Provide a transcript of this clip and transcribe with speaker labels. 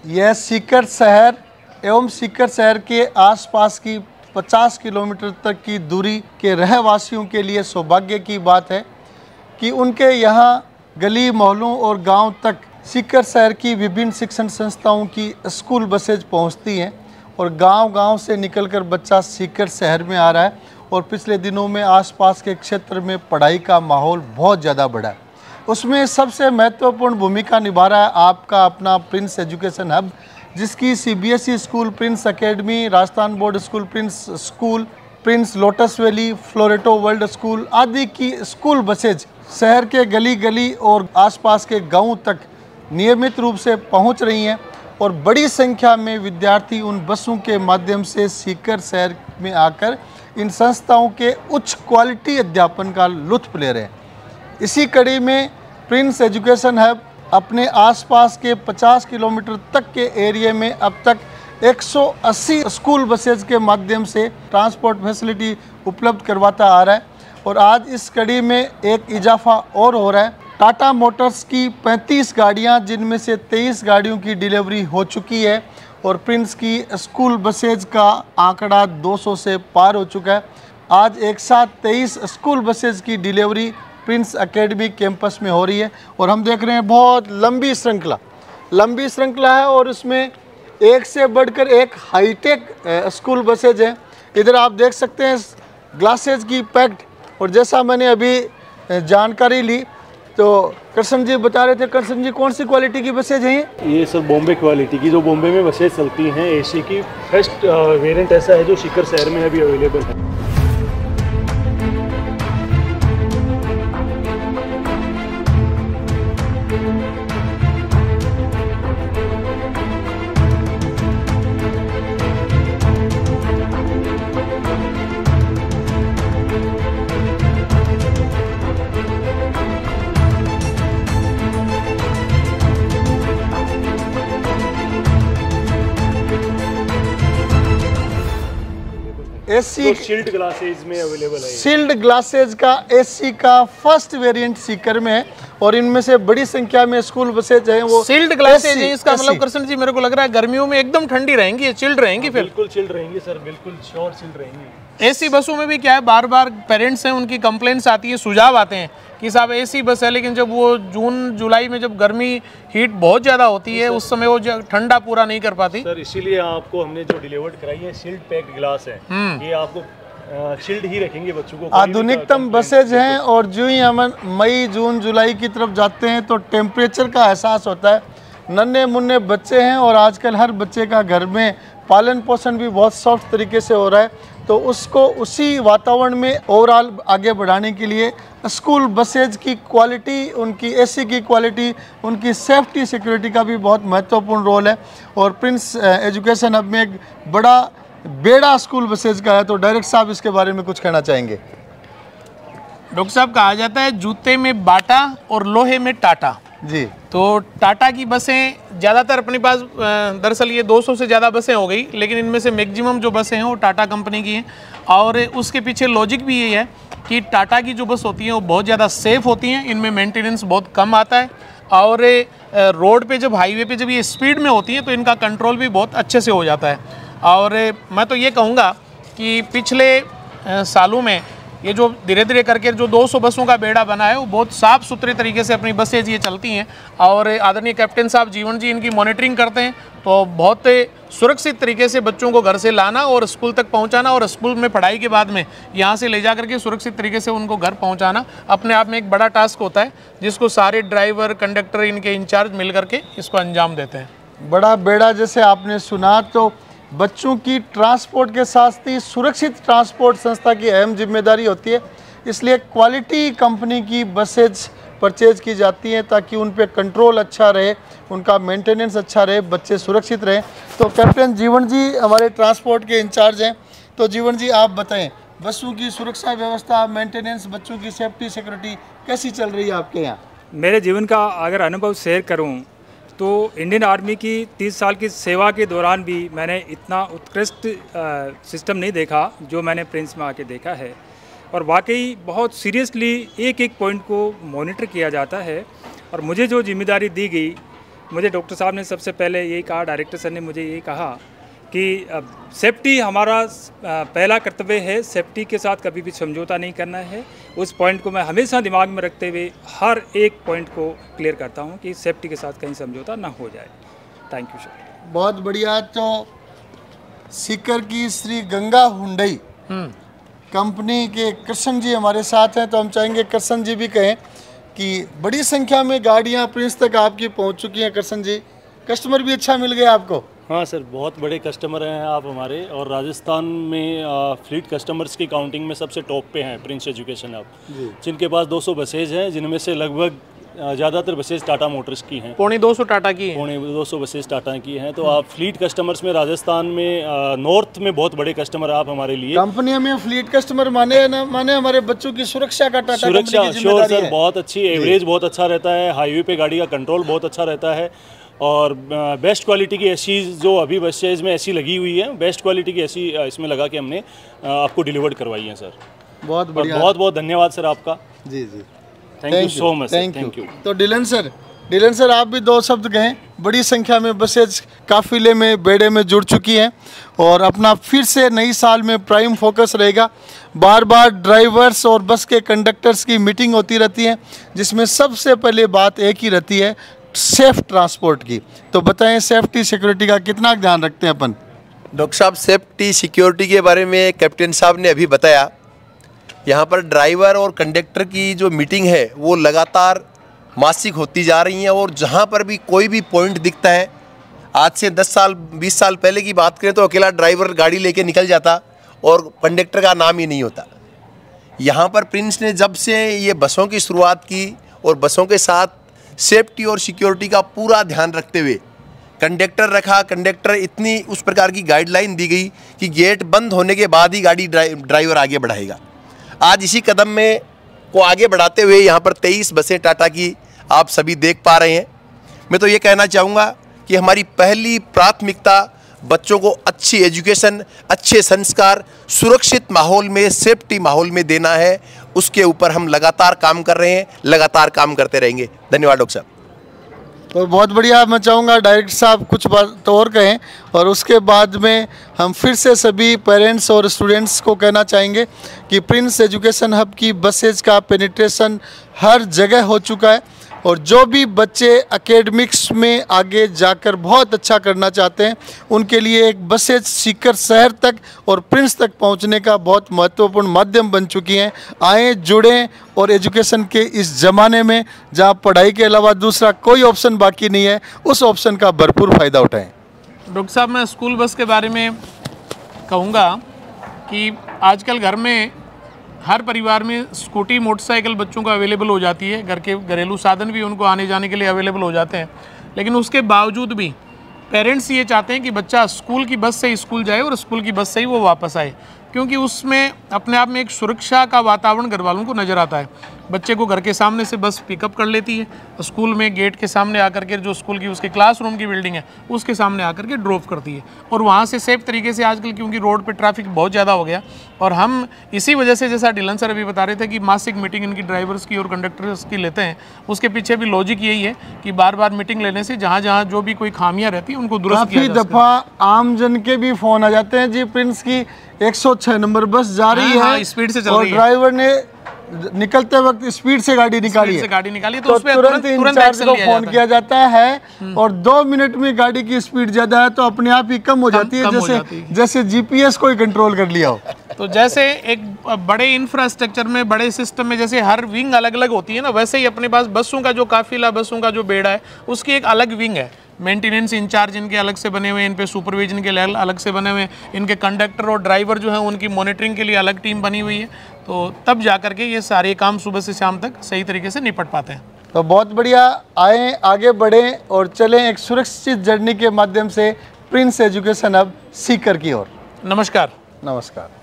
Speaker 1: यह सीकर शहर एवं सीकर शहर के आसपास की 50 किलोमीटर तक की दूरी के रहवासियों के लिए सौभाग्य की बात है कि उनके यहाँ गली मोहल्लों और गांव तक सीकर शहर की विभिन्न शिक्षण संस्थाओं की स्कूल बसेज पहुंचती हैं और गांव-गांव से निकलकर बच्चा सीकर शहर में आ रहा है। और पिछले दिनों में आसपास के क्षेत्र में पढ़ाई का माहौल बहुत ज़्यादा बढ़ा है। उसमें सबसे महत्वपूर्ण भूमिका निभा रहा है आपका अपना प्रिंस एजुकेशन हब, जिसकी CBSE school, Prince academy, Rajasthan board school, Prince Lotus Valley, Floreto world school आदि की स्कूल बसेज शहर के गली गली और आसपास के गाँव तक नियमित रूप से पहुंच रही हैं और बड़ी संख्या में विद्यार्थी उन बसों के माध्यम से सीकर शहर में आकर इन संस्थाओं के उच्च क्वालिटी अध्यापन का लुत्फ ले रहे हैं। इसी कड़ी में प्रिंस एजुकेशन हब अपने आसपास के 50 किलोमीटर तक के एरिया में अब तक 180 स्कूल बसेज के माध्यम से ट्रांसपोर्ट फैसिलिटी उपलब्ध करवाता आ रहा है। और आज इस कड़ी में एक इजाफा और हो रहा है। टाटा मोटर्स की 35 गाड़ियां, जिनमें से 23 गाड़ियों की डिलीवरी हो चुकी है और प्रिंस की स्कूल बसेज का आंकड़ा 200 से पार हो चुका है। आज एक साथ 23 स्कूल बसेज की डिलीवरी प्रिंस एकेडमी कैंपस में हो रही है और हम देख रहे हैं बहुत लंबी श्रृंखला है और उसमें एक से बढ़कर एक हाईटेक स्कूल बसेज हैं। इधर आप देख सकते हैं ग्लासेज की पैक्ड। और जैसा मैंने अभी जानकारी ली तो कृष्ण जी बता रहे थे, कृष्ण जी कौन सी क्वालिटी की बसेज हैं
Speaker 2: ये सर बॉम्बे क्वालिटी की, जो बॉम्बे में बसेज चलती हैं AC की फर्स्ट वेरिएंट ऐसा है जो सीकर शहर में अभी अवेलेबल है।
Speaker 1: AC
Speaker 2: शील्ड ग्लासेज में अवेलेबल है।
Speaker 1: शील्ड ग्लासेज का AC का फर्स्ट वेरिएंट सीकर में है और इनमें से बड़ी संख्या में स्कूल बसेज हैं वो
Speaker 3: शील्ड ग्लासेज हैं। इसका मतलब कृष्ण जी मेरे को लग रहा है गर्मियों में एकदम ठंडी रहेंगी, चिल्ड रहेंगी। फिर
Speaker 2: बिल्कुल चिल्ड रहेंगी सर, बिल्कुल श्योर चिल्ड रहेंगी।
Speaker 3: AC बसों में भी क्या है, बार बार पेरेंट्स हैं उनकी कंप्लेंट्स आती है, सुझाव आते हैं कि साहब AC बस है, लेकिन जब वो जून जुलाई में जब गर्मी हीट बहुत ज़्यादा होती है उस समय वो ठंडा पूरा नहीं कर पाती।
Speaker 2: सर इसीलिए आपको हमने जो डिलीवर्ड कराई है शील्ड पैक्ड ग्लास है, ये आपको शील्ड ही रखेंगे बच्चों को।
Speaker 1: आधुनिकतम बसेज हैं और जो ही हम मई जून जुलाई की तरफ जाते हैं तो टेम्परेचर का एहसास होता है। नन्हे मुन्ने बच्चे हैं और आजकल हर बच्चे का घर में पालन पोषण भी बहुत सॉफ्ट तरीके से हो रहा है, तो उसको उसी वातावरण में ओवरऑल आगे बढ़ाने के लिए स्कूल बसेज की क्वालिटी, उनकी AC की क्वालिटी, उनकी सेफ्टी सिक्योरिटी का भी बहुत महत्वपूर्ण रोल है। और प्रिंस एजुकेशन हब में एक बड़ा बेड़ा स्कूल बसेज का है, तो डायरेक्टर साहब इसके बारे में कुछ कहना चाहेंगे।
Speaker 3: डॉक्टर साहब, कहा जाता है जूते में बाटा और लोहे में टाटा
Speaker 1: जी।
Speaker 3: तो टाटा की बसें ज़्यादातर अपने पास, दरअसल ये 200 से ज़्यादा बसें हो गई, लेकिन इनमें से मैक्सिमम जो बसें हैं वो टाटा कंपनी की हैं। और उसके पीछे लॉजिक भी यही है कि टाटा की जो बस होती हैं वो बहुत ज़्यादा सेफ़ होती हैं, इनमें मेंटेनेंस बहुत कम आता है और रोड पे जब हाईवे पे जब ये स्पीड में होती हैं तो इनका कंट्रोल भी बहुत अच्छे से हो जाता है। और मैं तो ये कहूँगा कि पिछले सालों में ये जो धीरे धीरे करके जो 200 बसों का बेड़ा बना है वो बहुत साफ़ सुथरे तरीके से अपनी बसेज ये चलती हैं और आदरणीय कैप्टन साहब जीवन जी इनकी मॉनिटरिंग करते हैं, तो बहुत सुरक्षित तरीके से बच्चों को घर से लाना और स्कूल तक पहुंचाना और स्कूल में पढ़ाई के बाद में यहाँ से ले जा करके सुरक्षित तरीके से उनको घर पहुँचाना अपने आप में एक बड़ा टास्क होता है, जिसको सारे ड्राइवर कंडक्टर इनके इंचार्ज मिल करके इसको अंजाम देते हैं।
Speaker 1: बड़ा बेड़ा जैसे आपने सुना, तो बच्चों की ट्रांसपोर्ट के साथ ही सुरक्षित ट्रांसपोर्ट संस्था की अहम जिम्मेदारी होती है, इसलिए क्वालिटी कंपनी की बसेज परचेज की जाती हैं ताकि उन पे कंट्रोल अच्छा रहे, उनका मेंटेनेंस अच्छा रहे, बच्चे सुरक्षित रहें। तो कैप्टन जीवन जी हमारे ट्रांसपोर्ट के इंचार्ज हैं, तो जीवन जी आप बताएं बसों की सुरक्षा व्यवस्था, मेंटेनेंस, बच्चों की सेफ्टी सिक्योरिटी कैसी चल रही है आपके यहाँ?
Speaker 4: मेरे जीवन का अगर अनुभव शेयर करूँ तो इंडियन आर्मी की 30 साल की सेवा के दौरान भी मैंने इतना उत्कृष्ट सिस्टम नहीं देखा जो मैंने प्रिंस में आके देखा है। और वाकई बहुत सीरियसली एक एक पॉइंट को मॉनिटर किया जाता है। और मुझे जो जिम्मेदारी दी गई मुझे डॉक्टर साहब ने सबसे पहले यही कहा, डायरेक्टर सर ने मुझे यही कहा कि सेफ्टी हमारा पहला कर्तव्य है, सेफ्टी के साथ कभी भी समझौता नहीं करना है। उस पॉइंट को मैं हमेशा दिमाग में रखते हुए हर एक पॉइंट को क्लियर करता हूं कि सेफ्टी के साथ कहीं समझौता ना हो जाए। Thank you sir.
Speaker 1: बहुत बढ़िया। तो सीकर की श्री गंगा हुंडई कंपनी के कृष्ण जी हमारे साथ हैं, तो हम चाहेंगे कृष्ण जी भी कहें कि बड़ी संख्या में गाड़ियां प्रिंस तक आपकी पहुंच चुकी हैं। कृष्ण जी, कस्टमर भी अच्छा मिल गया आपको?
Speaker 2: हाँ सर, बहुत बड़े कस्टमर हैं आप हमारे, और राजस्थान में फ्लीट कस्टमर्स की काउंटिंग में सबसे टॉप पे हैं प्रिंस एजुकेशन हब, जिनके पास 200 बसेज हैं, जिनमें से लगभग ज़्यादातर बसेज टाटा मोटर्स की हैं।
Speaker 3: 250 टाटा की हैं।
Speaker 2: 250 बसेज टाटा की हैं। तो आप फ्लीट कस्टमर्स में राजस्थान में नॉर्थ में बहुत बड़े कस्टमर आप हमारे लिए।
Speaker 1: कंपनी में फ्लीट कस्टमर माने ना माने, हमारे बच्चों की सुरक्षा का टाटा
Speaker 2: सुरक्षा
Speaker 1: कंपनी की
Speaker 2: श्योर
Speaker 1: जिम्मेदारी
Speaker 2: सर,
Speaker 1: है।
Speaker 2: बहुत अच्छी, एवरेज बहुत अच्छा रहता है, हाईवे पे गाड़ी का कंट्रोल बहुत अच्छा रहता है, और बेस्ट क्वालिटी की एसी जो अभी बसेज में एसी लगी हुई है, बेस्ट क्वालिटी की एसी इसमें लगा के हमने आपको डिलीवर्ड करवाई है सर।
Speaker 1: बहुत बढ़िया,
Speaker 2: बहुत बहुत धन्यवाद सर आपका।
Speaker 1: जी जी,
Speaker 2: thank you so much.
Speaker 1: Thank you. तो डिलन सर आप भी 2 शब्द कहें। बड़ी संख्या में बसेज काफिले में बेड़े में जुड़ चुकी हैं, और अपना फिर से नई साल में प्राइम फोकस रहेगा। बार बार ड्राइवर्स और बस के कंडक्टर्स की मीटिंग होती रहती है, जिसमें सबसे पहले बात एक ही रहती है, सेफ ट्रांसपोर्ट की। तो बताएं, सेफ्टी सिक्योरिटी का कितना ध्यान रखते हैं अपन?
Speaker 5: डॉक्टर साहब, सेफ्टी सिक्योरिटी के बारे में कैप्टन साहब ने अभी बताया। यहाँ पर ड्राइवर और कंडक्टर की जो मीटिंग है वो लगातार मासिक होती जा रही है, और जहाँ पर भी कोई भी पॉइंट दिखता है, आज से 10 साल 20 साल पहले की बात करें तो अकेला ड्राइवर गाड़ी लेके निकल जाता और कंडक्टर का नाम ही नहीं होता। यहाँ पर प्रिंस ने जब से ये बसों की शुरुआत की, और बसों के साथ सेफ्टी और सिक्योरिटी का पूरा ध्यान रखते हुए कंडक्टर रखा, कंडक्टर इतनी उस प्रकार की गाइडलाइन दी गई कि गेट बंद होने के बाद ही गाड़ी ड्राइवर आगे बढ़ाएगा। आज इसी कदम में को आगे बढ़ाते हुए यहाँ पर 23 बसें टाटा की आप सभी देख पा रहे हैं। मैं तो ये कहना चाहूँगा कि हमारी पहली प्राथमिकता बच्चों को अच्छी एजुकेशन, अच्छे संस्कार, सुरक्षित माहौल में, सेफ्टी माहौल में देना है। उसके ऊपर हम लगातार काम कर रहे हैं, लगातार काम करते रहेंगे। धन्यवाद डॉक्टर साहब।
Speaker 1: तो बहुत बढ़िया। मैं चाहूँगा डायरेक्टर साहब कुछ बात और कहें, और उसके बाद में हम फिर से सभी पेरेंट्स और स्टूडेंट्स को कहना चाहेंगे कि प्रिंस एजुकेशन हब की बसेज का पेनिट्रेशन हर जगह हो चुका है, और जो भी बच्चे एकेडमिक्स में आगे जाकर बहुत अच्छा करना चाहते हैं, उनके लिए एक बसेज सीकर शहर तक और प्रिंस तक पहुंचने का बहुत महत्वपूर्ण माध्यम बन चुकी हैं। आएँ, जुड़ें, और एजुकेशन के इस ज़माने में जहां पढ़ाई के अलावा दूसरा कोई ऑप्शन बाकी नहीं है, उस ऑप्शन का भरपूर फ़ायदा उठाएं।
Speaker 3: डॉक्टर साहब, मैं स्कूल बस के बारे में कहूँगा कि आजकल घर में हर परिवार में स्कूटी, मोटरसाइकिल बच्चों को अवेलेबल हो जाती है, घर के घरेलू साधन भी उनको आने जाने के लिए अवेलेबल हो जाते हैं। लेकिन उसके बावजूद भी पेरेंट्स ये चाहते हैं कि बच्चा स्कूल की बस से ही स्कूल जाए और स्कूल की बस से ही वो वापस आए, क्योंकि उसमें अपने आप में एक सुरक्षा का वातावरण घर वालों को नज़र आता है। बच्चे को घर के सामने से बस पिकअप कर लेती है, स्कूल में गेट के सामने आकर के, जो स्कूल की उसके क्लासरूम की बिल्डिंग है उसके सामने आकर के ड्रॉप करती है, और वहाँ से सेफ तरीके से आजकल, क्योंकि रोड पे ट्रैफिक बहुत ज़्यादा हो गया, और हम इसी वजह से, जैसा डिलन सर अभी बता रहे थे कि मासिक मीटिंग इनकी ड्राइवर्स की और कंडक्टर्स की लेते हैं, उसके पीछे भी लॉजिक यही है कि बार बार मीटिंग लेने से जहाँ जहाँ जो भी कोई खामियाँ रहती है उनको दुरुस्त किया जा सकता है।
Speaker 1: काफ़ी दफ़ा आमजन के भी फ़ोन आ जाते हैं, जी प्रिंस की 106 नंबर बस जा रही है,
Speaker 3: स्पीड से चल
Speaker 1: और
Speaker 3: रही है,
Speaker 1: ड्राइवर ने निकलते वक्त स्पीड से गाड़ी निकाली है, तो तुरंत इंचार्ज को फोन किया जाता है, और 2 मिनट में गाड़ी की स्पीड ज्यादा है तो अपने आप ही कम हो जाती है, जैसे जीपीएस को ही कंट्रोल कर लिया हो।
Speaker 3: तो जैसे एक बड़े इंफ्रास्ट्रक्चर में, बड़े सिस्टम में जैसे हर विंग अलग अलग होती है ना, वैसे ही अपने पास बसों का जो काफिला, बसों का जो बेड़ा है, उसकी एक अलग विंग है। मेंटेनेंस इंचार्ज इनके अलग से बने हुए हैं, इन पे सुपरविजन के लिए अलग से बने हुए हैं, इनके कंडक्टर और ड्राइवर जो हैं उनकी मॉनिटरिंग के लिए अलग टीम बनी हुई है। तो तब जा करके ये सारे काम सुबह से शाम तक सही तरीके से निपट पाते हैं।
Speaker 1: तो बहुत बढ़िया। आएँ, आगे बढ़ें और चलें एक सुरक्षित जर्नी के माध्यम से प्रिंस एजुकेशन हब सीकर की ओर।
Speaker 3: नमस्कार।
Speaker 1: नमस्कार।